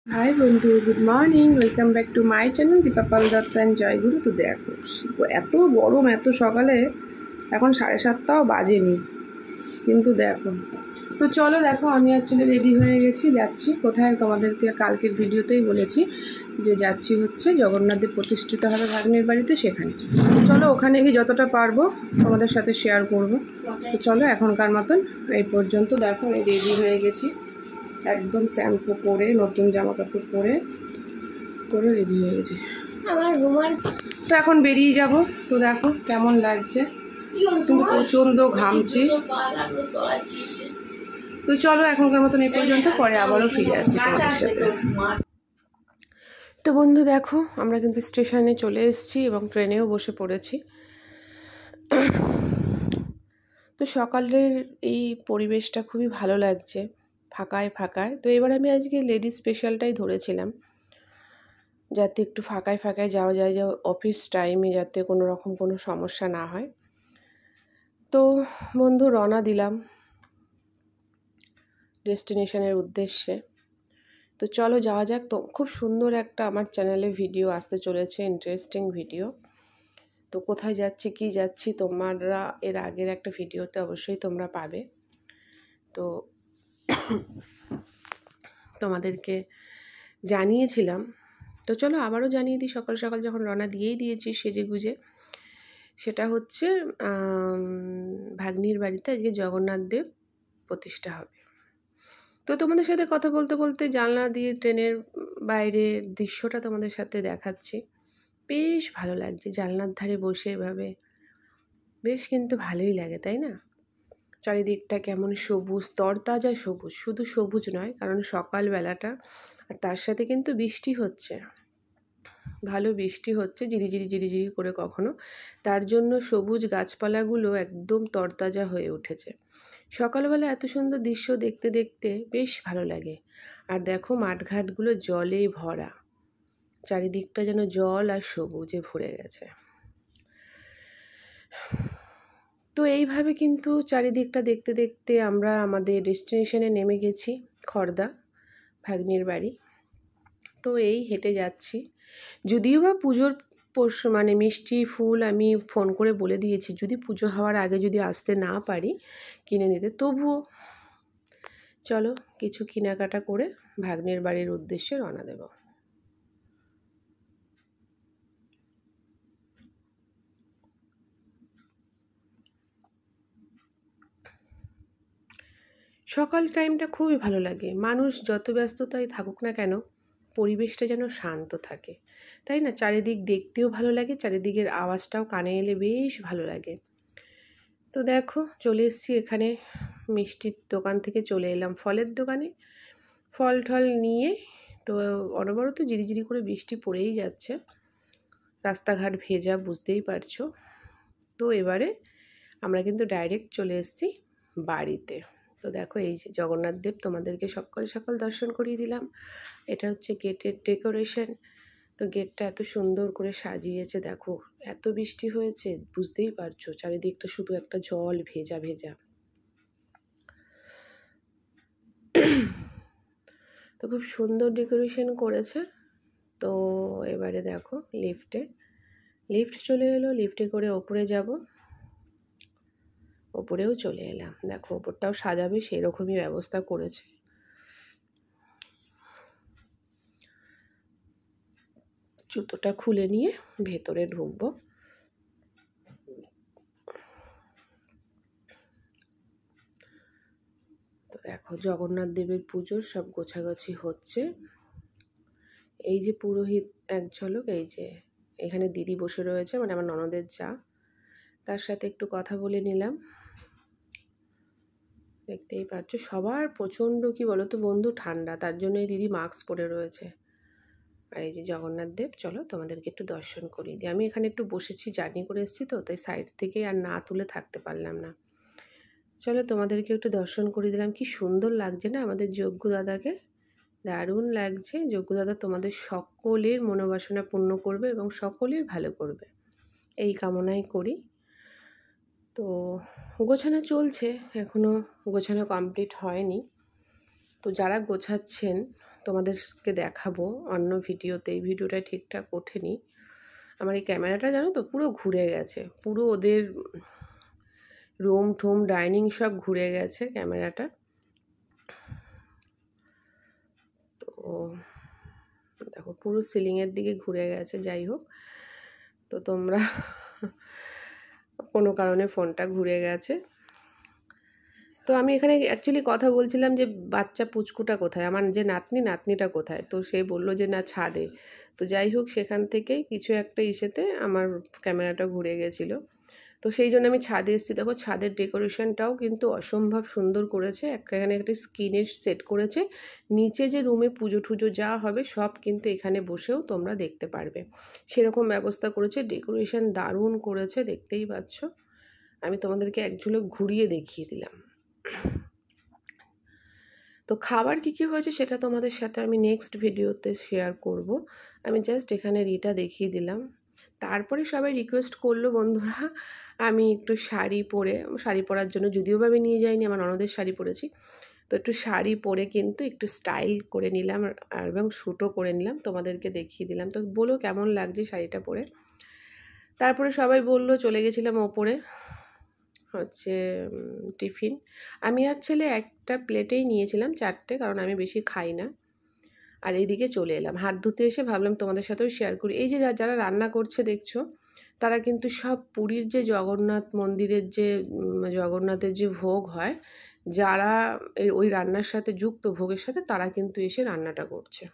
High বন্ধু, good morning, welcome back to my channel Dipapal Dutta and Joyguru. তো দেখো এত গরম এত সকালে, এখন 7:30টাও বাজেনি, কিন্তু দেখো। তো চলো দেখো, আমি অ্যাকচুয়ালি রেডি হয়ে গেছি, যাচ্ছি কোথায় তোমাদেরকে কালকের ভিডিওতেই বলেছি যে যাচ্ছি হচ্ছে জগন্নাথদেব প্রতিষ্ঠিত হবে ভাগ্নের বাড়িতে, সেখানে। চলো ওখানে গিয়ে যতটা পারবো তোমাদের সাথে শেয়ার করবো। তো চলো এখনকার মতন এই পর্যন্ত। দেখো আমি রেডি হয়ে গেছি, একদম শ্যাম্পু করে নতুন জামা কাপড় পরে রেডি হয়ে গেছি। আমার রুমাল তো এখন বেরিয়ে যাব। তো দেখো কেমন লাগছে, কিন্তু প্রচণ্ড ঘামছি। তো চলো এখনকার মতন এই পর্যন্ত, পরে আবারও ফিরে আসছি তোমাদের সাথে। তো বন্ধু দেখো, আমরা কিন্তু স্টেশনে চলে এসেছি এবং ট্রেনেও বসে পড়েছি। তো সকালের এই পরিবেশটা খুবই ভালো লাগছে, ফাঁকায় ফাঁকায়। তো এবার আমি আজকে লেডিস স্পেশালটাই ধরেছিলাম, যাতে একটু ফাঁকায় ফাঁকায় যাওয়া যায়, যে অফিস টাইমে যাতে কোনো রকম কোনো সমস্যা না হয়। তো বন্ধু রওনা দিলাম ডেস্টিনেশনের উদ্দেশ্যে। তো চলো যাওয়া যাক। তো খুব সুন্দর একটা আমার চ্যানেলে ভিডিও আসতে চলেছে, ইন্টারেস্টিং ভিডিও। তো কোথায় যাচ্ছি কি যাচ্ছি তোমরা এর আগের একটা ভিডিওতে অবশ্যই তোমরা পাবে। তো তোমাদেরকে জানিয়েছিলাম, তো চলো আবারও জানিয়ে দিই। সকাল সকাল যখন রওনা দিয়েই দিয়েছি সেজে গুজে, সেটা হচ্ছে ভাগ্নির বাড়িতে আজকে জগন্নাথ দেব প্রতিষ্ঠা হবে। তো তোমাদের সাথে কথা বলতে বলতে জানলা দিয়ে ট্রেনের বাইরের দৃশ্যটা তোমাদের সাথে দেখাচ্ছি। বেশ ভালো লাগছে জানলার ধারে বসে এভাবে, বেশ কিন্তু ভালোই লাগে, তাই না? চারিদিকটা কেমন সবুজ, তরতাজা সবুজ, শুধু সবুজ নয়, কারণ সকালবেলাটা, আর তার সাথে কিন্তু বৃষ্টি হচ্ছে, ভালো বৃষ্টি হচ্ছে, ঝিরিঝিরি ঝিরিঝিরি করে কখনো। তার জন্য সবুজ গাছপালাগুলো একদম তরতাজা হয়ে উঠেছে। সকালবেলা এত সুন্দর দৃশ্য দেখতে দেখতে বেশ ভালো লাগে। আর দেখো মাঠঘাটগুলো জলেই ভরা, চারিদিকটা যেন জল আর সবুজে ভরে গেছে। তো এইভাবে কিন্তু চারিদিকটা দেখতে দেখতে আমরা আমাদের ডেস্টিনেশনে নেমে গেছি, খড়দা ভাগ্নির বাড়ি। তো এই হেঁটে যাচ্ছি, যদিও বা পুজোর মানে মিষ্টি ফুল আমি ফোন করে বলে দিয়েছি, যদি পুজো হওয়ার আগে যদি আসতে না পারি কিনে দিতে, তবুও চলো কিছু কেনাকাটা করে ভাগ্নের বাড়ির উদ্দেশ্যে রওনা দেব। সকাল টাইমটা খুবই ভালো লাগে, মানুষ যত ব্যস্ততায় থাকুক না কেন পরিবেশটা যেন শান্ত থাকে, তাই না? চারিদিক দেখতেও ভালো লাগে, চারিদিকের আওয়াজটাও কানে এলে বেশ ভালো লাগে। তো দেখো চলে এসেছি এখানে, মিষ্টির দোকান থেকে চলে এলাম ফলের দোকানে, ফল টল নিয়ে। তো অনবরত ঝিরিঝিরি করে বৃষ্টি পড়েই যাচ্ছে, রাস্তাঘাট ভেজা, বুঝতেই পারছো। তো এবারে আমরা কিন্তু ডাইরেক্ট চলে এসেছি বাড়িতে। তো দেখো এই যে জগন্নাথ দেব তোমাদেরকে সকাল সকাল দর্শন করিয়ে দিলাম। এটা হচ্ছে গেটের ডেকোরেশন। তো গেটটা এত সুন্দর করে সাজিয়েছে, দেখো এত বৃষ্টি হয়েছে, বুঝতেই পারছো চারিদিকটা শুধু একটা জল ভেজা ভেজা। তো খুব সুন্দর ডেকোরেশন করেছে। তো এবারে দেখো লিফট চলে এলো, লিফটে করে ওপরে যাব, ওপরেও চলে এলাম। দেখো ওপরটাও সাজাবে সেরকমই ব্যবস্থা করেছে। জুতোটা খুলে নিয়ে ভেতরে ঢুকবো। তো দেখো জগন্নাথ দেবের পুজোর সব গোছাগাছি হচ্ছে। এই যে পুরোহিত এক ঝলক, এই যে এখানে দিদি বসে রয়েছে, মানে আমার ননদের যা, তার সাথে একটু কথা বলে নিলাম। দেখতেই পাচ্ছ সবার প্রচণ্ড কি বলো তো বন্ধু ঠান্ডা, তার জন্য এই দিদি মাস্ক পরে রয়েছে। আর এই যে জগন্নাথ দেব, চলো তোমাদেরকে একটু দর্শন করিয়ে দিই। আমি এখানে একটু বসেছি, জার্নি করে এসেছি, তো তাই সাইড থেকে আর না তুলে থাকতে পারলাম না। চলো তোমাদেরকে একটু দর্শন করে দিলাম। কি সুন্দর লাগছে না আমাদের যজ্ঞ দাদাকে, দারুণ লাগছে। যজ্ঞ দাদা তোমাদের সকলের মনোবাসনা পূর্ণ করবে এবং সকলের ভালো করবে, এই কামনাই করি। তো গোছানো চলছে, এখনও গোছানো কমপ্লিট হয়নি। তো যারা গোছাচ্ছেন তোমাদেরকে দেখাবো অন্য ভিডিওতে। এই ভিডিওটা ঠিকঠাক ওঠেনি। আমার এই ক্যামেরাটা জানো তো পুরো ঘুরে গেছে, পুরো ওদের রুম ঠুম ডাইনিং সব ঘুরে গেছে ক্যামেরাটা। তো দেখো পুরো সিলিংয়ের দিকে ঘুরে গেছে। যাই হোক, তো তোমরা কোনো কারণে ফোনটা ঘুরে গেছে। তো আমি এখানে অ্যাকচুয়ালি কথা বলছিলাম যে বাচ্চা পুচকুটা কোথায়, আমার যে নাতনিটা কোথায়। তো সে বলল যে না ছাদে। তো যাই হোক, সেখান থেকেই কিছু একটা ইসেতে আমার ক্যামেরাটা ঘুরে গেছিলো। তো সেই জন্য আমি ছাদে এসেছি। দেখো ছাদের ডেকোরেশনটাও কিন্তু অসম্ভব সুন্দর করেছে। এখানে একটা স্ক্রিনের সেট করেছে, নিচে যে রুমে পুজো টুজো যা হবে সব কিন্তু এখানে বসেও তোমরা দেখতে পারবে, সেরকম ব্যবস্থা করেছে। ডেকোরেশন দারুণ করেছে, দেখতেই পাচ্ছ। আমি তোমাদেরকে এক ঝলক ঘুরিয়ে দেখিয়ে দিলাম। তো খাবার কী কী হয়েছে সেটা তোমাদের সাথে আমি নেক্সট ভিডিওতে শেয়ার করব। আমি জাস্ট এখানে রিটা দেখিয়ে দিলাম। তারপরে সবাই রিকোয়েস্ট করলো বন্ধুরা আমি একটু শাড়ি পরার জন্য, যদিও বা আমি নিয়ে যাইনি, আমার ননদের শাড়ি পরেছি। তো একটু শাড়ি পরে কিন্তু একটু স্টাইল করে নিলাম এবং শ্যুটও করে নিলাম, তোমাদেরকে দেখিয়ে দিলাম। তো বলো কেমন লাগছে শাড়িটা পরে। তারপরে সবাই বলল, চলে গেছিলাম ওপরে হচ্ছে টিফিন। আমি আর ছেলে একটা প্লেটেই নিয়েছিলাম 4টে, কারণ আমি বেশি খাই না। আর এইদিকে চলে এলাম, হাত ধুতে এসে ভাবলাম তোমাদের সাথেও শেয়ার করি। এই যে যারা রান্না করছে দেখছো, তারা কিন্তু সব পুরীর যে জগন্নাথ মন্দিরের যে জগন্নাথের যে ভোগ হয়, যারা ওই রান্নার সাথে যুক্ত, ভোগের সাথে, তারা কিন্তু এসে রান্নাটা করছে।